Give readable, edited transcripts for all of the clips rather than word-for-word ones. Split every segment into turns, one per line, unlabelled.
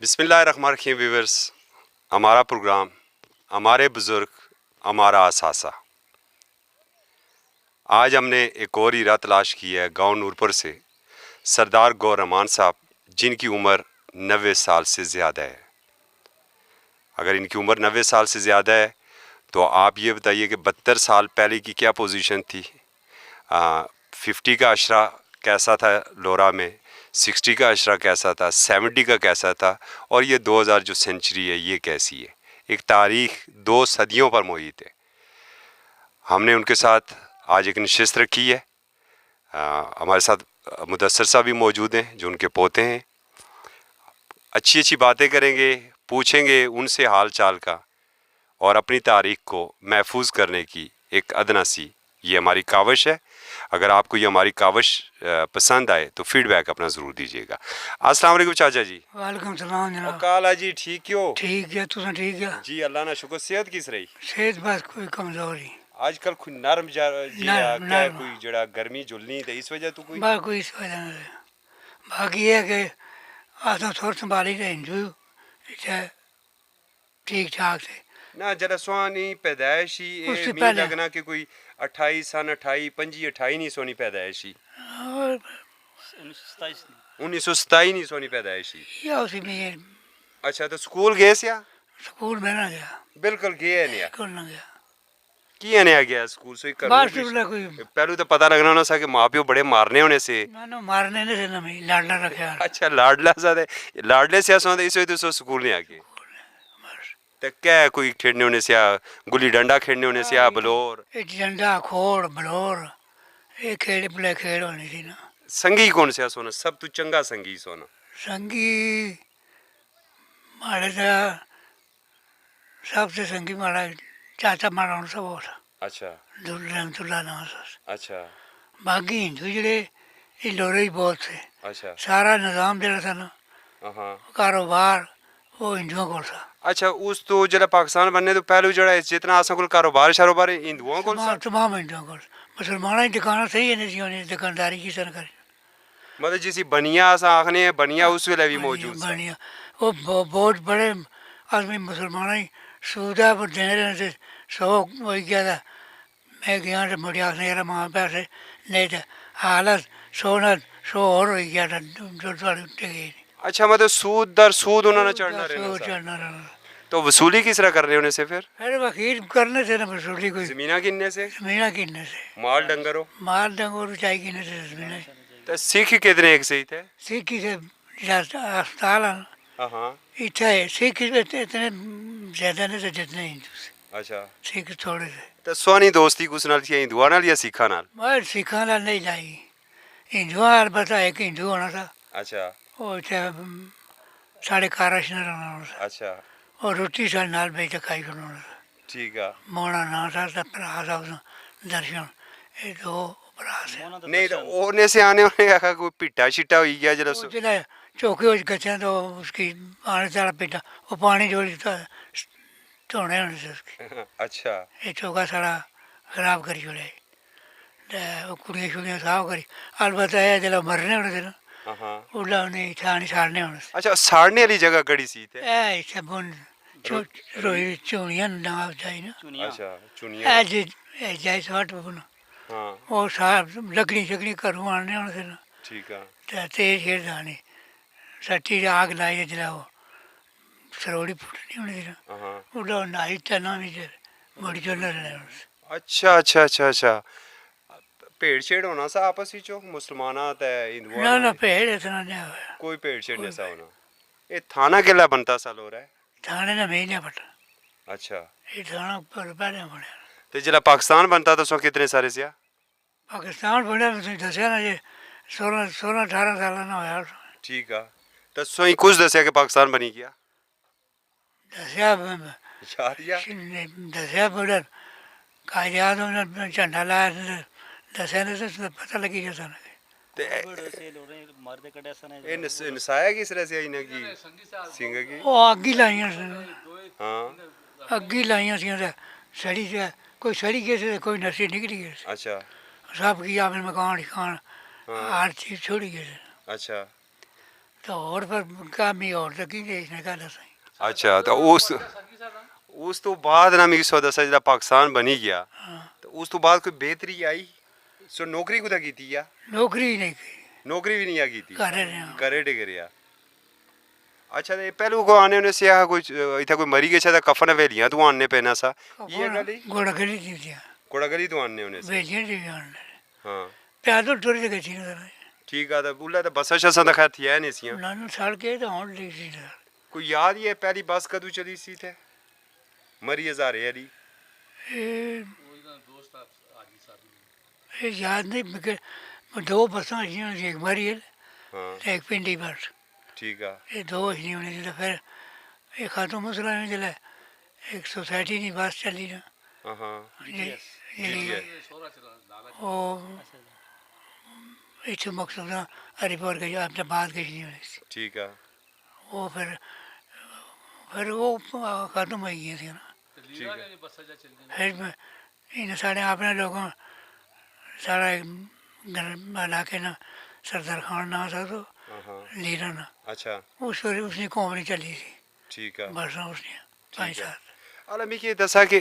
बिस्मिल्लाहिर्रहमानिर्रहीम व्यूअर्स, हमारा प्रोग्राम हमारे बुज़ुर्ग हमारा असासा। आज हमने एक और हीरा तलाश की है गांव नूरपुर से सरदार गौर रमान साहब, जिनकी उम्र 90 साल से ज़्यादा है। अगर इनकी उम्र 90 साल से ज़्यादा है तो आप ये बताइए कि 72 साल पहले की क्या पोजीशन थी। 50 का अशरा कैसा था लोरा में, 60 का अशरा कैसा था, 70 का कैसा था, और ये 2000 जो सेंचुरी है ये कैसी है। एक तारीख 2 सदियों पर मोहित है। हमने उनके साथ आज एक नशिस्त रखी है। हमारे साथ मुदस्सर साहब भी मौजूद हैं जो उनके पोते हैं। अच्छी अच्छी बातें करेंगे, पूछेंगे उनसे हाल चाल का और अपनी तारीख को महफूज करने की एक अदना सी ये हमारी काविश है। अगर आपको ये हमारी काविश पसंद आए तो फीडबैक अपना ज़रूर दीजिएगा। अस्सलाम वालेकुम चाचा जी।
वालेकुम सलाम जनाब।
काला जी ठीक हो?
ठीक है, तुम ठीक है?
जी अल्लाह ना शुक्र। सेहत किस रही?
सेहत बस कोई कमजोरी
आजकल कोई नरम
नरम
कोई जड़ा गर्मी जुलनी तो इस वजह तो कोई
बस कोई इस वजह नहीं। बाकी ये है कि अस थोड़ी संभाली रही ठीक ठाक से
ना जरा सुहानी पैदाइश ही
उससे
मी
पहले
लगना कि कोई 28 सन 28 25 28 नहीं सोनी पैदाइश ही,
और
1927 नहीं सोनी पैदाइश ही।
या उसी में ये
अच्छा तो स्कूल गए सिया?
स्कूल में ना गया,
बिल्कुल गए नहीं
स्कूल ना गया
की ने आ गया स्कूल से
बस कोई
पहलू तो पता लगना होना सा कि माँ प्यो बड़े मारने होने से।
ना मारने ने से ना मैं लाडला रखा
अच्छा लाडला सा लाडले से सो इस वजह से स्कूल नहीं आ गए। तो क्या कोई खेलने होने से गुल्ली डंडा खेलने होने से बलोर
डंडा खोड़ बलोर ये खेल प्ले खेल होनी थी ना।
संगी कौन से सोना सब तू चंगा संगी सोना?
संगी मारे था सबसे संगी मारा चाचा मारा सब हो था।
अच्छा
रहमतुल्लाह नाम था।
अच्छा
बाकी हिंदू जड़े ये लोरे ही बहुत थे।
अच्छा
सारा निज़ाम जरा था ना
हाँ
कारोबार वो हिंदुओं को था।
अच्छा उस तो जरा पाकिस्तान बनने तो पहले जड़ा जितना असा को कारोबार शारोबार हिंदुओं को
तमाम हिंदुओं को मुसलमाना की दुकाना सही है नहीं होनी दुकानदारी की तरह करी
मतलब जिसी बनिया असा आखने बनिया उस वेले भी मौजूद सा।
बनिया वो बहुत बड़े आदमी मुसलमान ही सूदा पर देने रहने से सौ हो गया था। मैं गया तो मुझे आखने यार माँ पैसे नहीं थे हालत सौ और हो गया था जो थोड़े गई।
अच्छा मतलब सूद दर सूद उन्होंने चढ़ना रहना
चढ़ना रहना
तो वसूली किस तरह करने होने से फिर
वकील करने से ना वसूली कोई
जमीना गिनने से
जमीना किन्ने से
माल डंगरो
माल डंगोर चाहिए किन्ने से जमीना
तो सिख कितने एक सही थे?
सिक्की से अस्पताल
हाँ
इतना है सिख इतने ज़्यादा नहीं थे जितने हिंदू से।
अच्छा
सिख थोड़े थे
तो सोनी दोस्ती कुछ नाल थी हिंदुआ नाल या सिखा नाल?
मगर सिखा नाल नहीं लाई हिंदुआ नाल बस एक हिंदू होना था
अच्छा
वो इतने साढ़े काराश न रहना था
अच्छा
और रोटी साढ़े नाल बेच खाई करना था।
ठीक है
मोना ना था भरा था दर्शन ये दो भरा से
नहीं तो ओने से आने होने का कोई पिट्टा शिट्टा हो गया जरा
वो जिला चौके हो गए तो उसकी आने सारा बेटा वो पानी जो धोने होने से उसकी
अच्छा
ये चौका सारा खराब करी छोड़े वो कुड़ियाँ शुड़ियाँ साफ करी अलबत्त है जिला मरने होने थे ना
हाँ
उड़ा उन्हें छानी छाड़ने होने से
अच्छा साड़ने वाली जगह कड़ी सी थे?
ऐ इसे बुन रोई चूड़ियाँ नाम जाए ना
अच्छा चुनिया
ऐ जी जाए साठ बुन
हाँ
वो साहब लकड़ी शकड़ी घरों आने होने से ना
ठीक है
ते तेज शेर दानी सट्टी आग लाई जिला वो सरोड़ी फुटनी होनी थी ना
हाँ
उड़ा नाई तना भी बड़ी चोल रहने होने से।
अच्छा अच्छा अच्छा अच्छा भेड़ छेड़ होना सा आपस विच मुसलमाना ते हिंदुआ
ना ना भेड़ इतना नहीं हुआ
कोई भेड़ छेड़ नहीं सा होना। ये थाना केला बनता सा लो रहा है?
थाने ना में नहीं पता
अच्छा
ये थाना पर पहले बने
तो जिला पाकिस्तान बनता तो सो कितने सारे सिया?
पाकिस्तान बने तो दसिया ना ये 16-18 साल ना होया
ठीक है तो सो ही कुछ दसिया कि पाकिस्तान बनी गया
दसिया
यार या
दसिया बोले कायदात उन्होंने झंडा लाया दसिया ने तो पता लगी जाता ना
ते ये नसाया किस तरह से इन्हें की सिंह की?
वो अग्गी लाइया
हाँ
अग्गी लाइया सड़ी से कोई सड़ी गए से कोई नशे निकली गए
अच्छा
सब की अपने मकान खान
हाँ
हर चीज़ छोड़ी गए
अच्छा
तो तो और पर काम ही और लगी देखने का दस
ਅੱਛਾ ਤਾਂ ਉਸ ਤੋਂ ਬਾਅਦ ਨਾ ਮਿਗੀ ਸੌ ਦੱਸਿਆ ਜਿਹੜਾ ਪਾਕਿਸਤਾਨ ਬਣੀ ਗਿਆ ਤਾਂ ਉਸ ਤੋਂ ਬਾਅਦ ਕੋਈ ਬਿਹਤਰੀ ਆਈ ਸੋ ਨੌਕਰੀ ਕੁਦਾ ਕੀਤੀ ਆ
नौकरी ही नहीं की
ਨੌਕਰੀ ਵੀ ਨਹੀਂ ਆ ਕੀਤੀ
कर रहे हैं
ਘਰੇ ਡਿਗ ਰਿਹਾ ਅੱਛਾ ਤੇ ਪਹਿਲੂ ਕੋ ਆਨੇ ਉਹਨੇ ਸਿਆ ਕੋਈ ਇੱਥੇ ਕੋਈ ਮਰੀ ਗਿਆ ਤਾਂ ਕਫਨ ਹਵੇਲੀਆਂ ਤੋਂ ਆਨੇ ਪੈਣਾ ਸਾ ਇਹ ਗੱਲ ਹੀ
घोड़ा गली थी दिया
ਕੋੜਾ ਗਲੀ ਤੋਂ ਆਨੇ ਉਹਨੇ ਸੀ
बेचियाँ थी जानने
ਹਾਂ
पैदल टुर के गई थी
ਠੀਕ ਆ ਤਾਂ ਬੁੱਲਾ ਤਾਂ ਬੱਸਾਂ ਸ਼ਸਾਂ ਤਾਂ ਖੈਰ ਥੀਆਂ ਨਹੀਂ ਸੀਆਂ
नानू साल के तो हॉल ली थी
ਕੋਈ ਯਾਦ ਹੀ ਹੈ ਪਹਿਲੀ ਬੱਸ ਕਦੋਂ ਚਲੀ ਸੀ ਤੇ ਮਰੀ ਹਜ਼ਾਰੇ ਵਾਲੀ
ये याद नहीं मगर दो बसा एक मारी है
ਹਾਂ
एक पिंडी बस
ਠੀਕ ਆ
ये दो ही होने थी तो फिर एक खातू मसला में चला एक सोसाइटी नहीं बस चली ना
ਹਾਂ ਹਾਂ
ये वो इतना मकसद ना हरिपुर गई अपने बाद गई नहीं होनी थी
ਠੀਕ ਆ
वो फिर वो खत्म हो गई थी ना
ਠੀਕ ਆ
फिर इन साढ़े अपने लोगों सारा इलाके ना सरदार खान ना था तो
ਹਾਂ ਹਾਂ
लीडर ना
ਅੱਛਾ
उसने कौम नहीं चली थी
ਠੀਕ ਆ
बस उसने पाँच
ठीक है।
साल
अला मिगी दसा कि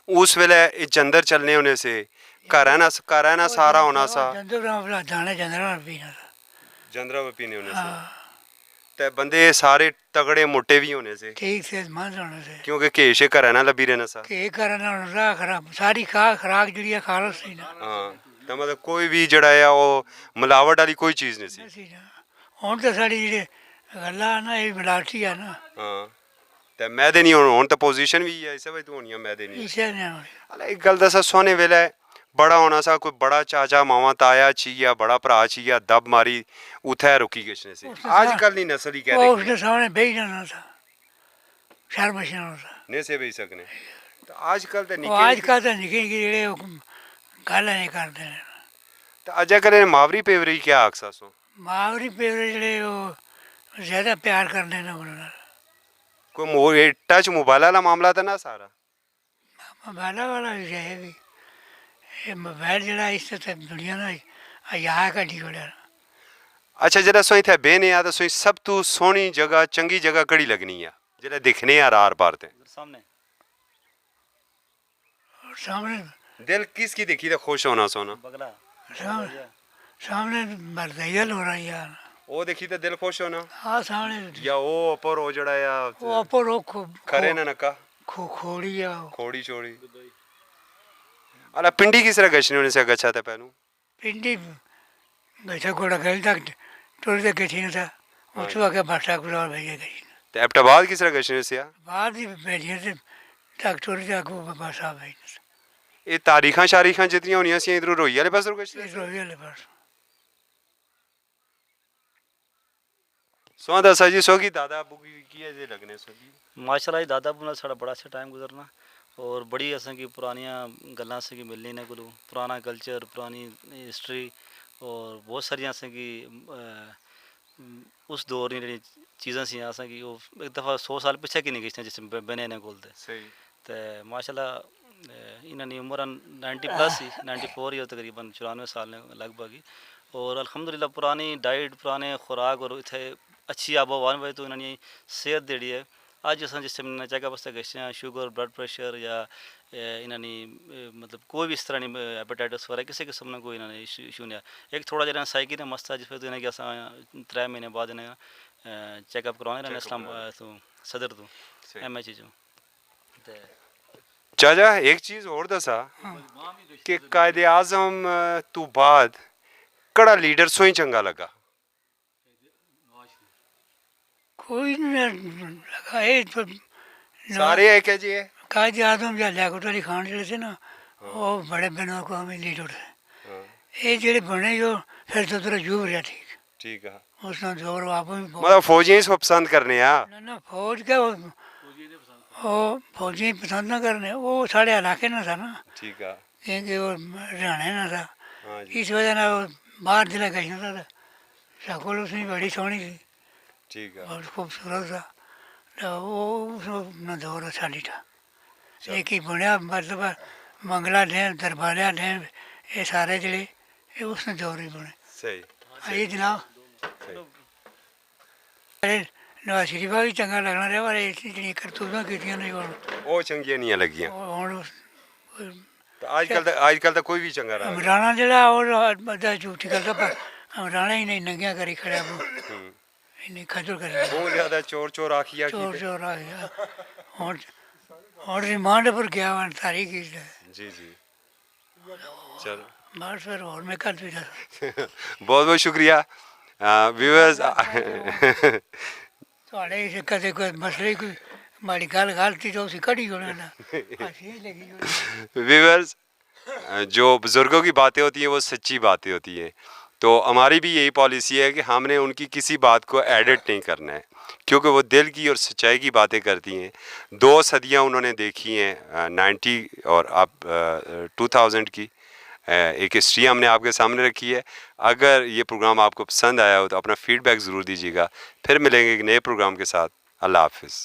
उस वेले ये जंदर चलने होने से घर है ना सारा होना सा
जाने जंदरा पीना था
जंदरा में पीने होने से
हाँ
ते बंदे सारे तगड़े मोटे भी होने से
ठीक से मंद होने से
क्योंकि घेश घर है ना लबी रहना सा
कि करना राह खराब सारी खुराक जी खा लो सी ना
हाँ तो मतलब कोई भी जड़ा है वो मिलावट वाली कोई चीज़ नहीं सी
सी ना हूँ तो साड़ी जी गल्ला ना ये मिलावटी है ना
हाँ ते मैदे नहीं होने हुन तो पोजीशन भी है इसे भाई तू होनी मैदे नहीं
इसे नहीं होनी
अला एक गल दसा सोने वेले बड़ा होना सा कोई बड़ा चाचा मामा ताया छिया बड़ा भरा छिया दब मारी उथे रुकी किसने से
उसने
आजकल नहीं नस्ल ही कह
वो
रही
उसके सामने बेच जाना था शर्म होता था
ने से भी सकने तो आजकल तो
वो
निके
आज का तो निके निके जेड़े गल नहीं करते हैं
तो अजय करे मावरी पेवरी क्या आखसा सो
मावरी पेवरे जेड़े वो ज्यादा प्यार करने ना उन्होंने
कोई टच मोबाइल वाला मामला था ना सारा
मोबाइल वाला भी है भी ये मोबाइल जरा इससे तो दुनिया ना यहाँ का ढिगोड़ा
अच्छा जरा सोई थे बेने आ तो सोई सब तू सोहनी जगह चंगी जगह कड़ी लगनी है जरा दिखने आ रार पार ते
सामने
और सामने
दिल किसकी देखी तो खुश होना सोना
बगला
सामने सामने मरदैयल हो रहा है यार
वो देखी तो दिल खुश होना
हाँ सामने
या वो ऊपर हो जड़ा या
वो ऊपर वो
खरे ना नका
खोड़ी है वो।
खोड़ी छोड़ी अला पिंडी किस तरह गशने होने से गच्छा था पहलू
पिंडी बैठा घोड़ा गल तक टुर से गई ना था उसको आगे बाटा गुजार भेजे गई
ते एबटाबाद किस तरह गशने से आ
बाद ही भेजिए से तक टुर से आगू बासा भेज
ये तारीखां शारीखां जितनी होनियां सी इधर रोई वाले पास गशने
इस रोहिया ले पास
सो दसा जी सो की दादा अबू की है जे लगने सो जी
माशाल्लाह जी दादा बुना साढ़ा बड़ा अच्छा टाइम गुजरना और बड़ी असें की पुरानियां गल्लां असें की मिलनी ने कोलू पुराना कल्चर पुरानी हिस्ट्री और बहुत सारियां असें की उस दौर दी जेह्ड़ी चीज़ां सी असें की ओह् एक दफ़ा 100 साल पिच्छे की नहीं गई जिस बने ने कोल
सही
ते माशाल्लाह इन्हां दी उम्र 90 प्लस ही 94 ही तकरीबन 94 साल ने लगभग ही और अल्हम्दुलिल्लाह पुरानी डाइट पुराने खुराक और इत्थे अच्छी आबो हवा वजह तो इन्हां दी सेहत जेह्ड़ी है अज अस जिस टाइम चेकअप आस्तै गए शुगर ब्लड प्रेशर या इन्हां दी मतलब कोई भी इस तरह की हेपेटाइटिस वगैरह किसी किस्म का कोई इन्हां इशू नहीं है एक थोड़ा जरा साइकी का मसला जिस वजह तो अस 3 महीने बाद इन्हें चेकअप करवाने रहने इस्लाम तो सदर तो MH चो
चाचा एक चीज़ और दसा कि कायदे आज़म तू बाद कड़ा लीडर सोई चंगा लगा
कोई नहीं लगा ये तो
सारे है क्या जी है
काजी आदम या लियाकत अली खान जेह्ड़े थे ना वो बड़े बिना को हमें लीडर थे ये जेह्ड़े बने जो फिर तो तेरा यूब रहा ठीक
ठीक है
उसने जोर आप भी
मतलब फौजियों इसको पसंद करने आ
ना फौज क्या वो फौजी पसंद ना करने वो साढ़े इलाके ना था ना
ठीक है
क्योंकि वो हरियाणा ना था
हाँ जी
इस वजह ना वो बाहर जिला गई ना था शक्ल उसकी बड़ी सोहनी थी
ठीक है
बहुत खूबसूरत था तो वो उसमें दौर साली था एक ही बुनिया मतलब मंगला डैम दरबारिया डैम ये सारे जड़े ये उसने दौर ही बुने
सही
आइए जनाब नवाज शरीफा भी चंगा लगना रहा पर जिहड़ियां करतूतां कीतियां ने
ਉਹ ਚੰਗੀਆਂ ਨਹੀਂ ਲੱਗੀਆਂ
हुण
ਤਾਂ ਅੱਜ ਕੱਲ ਤਾਂ ਕੋਈ ਵੀ ਚੰਗਾ ਰਹਾ
इमराना जिहड़ा ओह् बड़ा झूठी गल्ल पर इमराना ही नहीं नंगिया करी खड़ा इन्नी खजल करी
ਬਹੁਤ ਜ਼ਿਆਦਾ ਚੋਰ ਚੋਰ ਆਖੀਆ
चोर
ਕੀ
चोर आ गया हुण रिमांड पर गया वन तारी की
ਜੀ ਜੀ ਚਲੋ
बस फिर होर मैं कर भी दस
बहुत बहुत शुक्रिया व्यूअर्स
थोड़े इस कदे कोई मसले कोई माड़ी गल गलती तो उसी कड़ी होने ना हंसी लगी
व्यूअर्स जो बुज़ुर्गों की बातें होती हैं वो सच्ची बातें होती हैं तो हमारी भी यही पॉलिसी है कि हमने उनकी किसी बात को एडिट नहीं करना है क्योंकि वो दिल की और सच्चाई की बातें करती हैं 2 सदियाँ उन्होंने देखी हैं 90 और अब 2000 की एक हिस्ट्री हमने आपके सामने रखी है। अगर ये प्रोग्राम आपको पसंद आया हो तो अपना फीडबैक ज़रूर दीजिएगा। फिर मिलेंगे एक नए प्रोग्राम के साथ। अल्लाह हाफिज़।